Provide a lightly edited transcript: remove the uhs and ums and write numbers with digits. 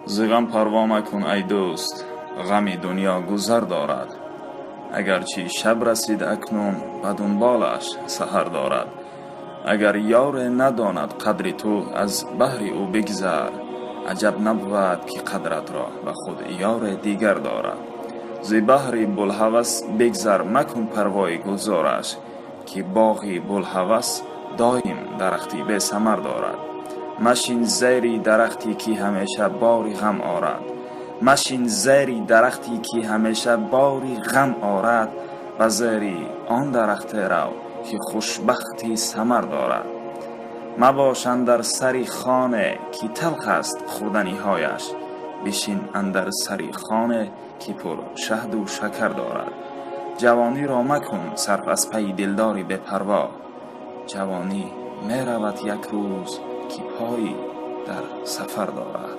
ز غم پروا مکن ای دوست، غم دنیا گذر دارد. اگرچه شب رسید اکنون به دنبالش سحر دارد. اگر یار نداند قدر تو از بهر او بگذر. عجب نبود که قدرت را به خود یار دیگر دارد. ز بهر بوالهوس بگذر مکن پروای گلزارش، که باغ بوالهوس دایم درختی به ثمر دارد. مشین زیر درختی که همیشه باری غم آرد. مشین زیر درختی که همیشه باری غم آرد. و زیر آن درخت رو که خوشبختی ثمر دارد. مباش اندر سری خانه که تلخ است خوردنی هایش. بشین اندر سری خانه که پر شهد و شکر دارد. جوانی را مکن صرف از پی دلداری به پروا. جوانی می رود یک روز که پایی در سفر دارد.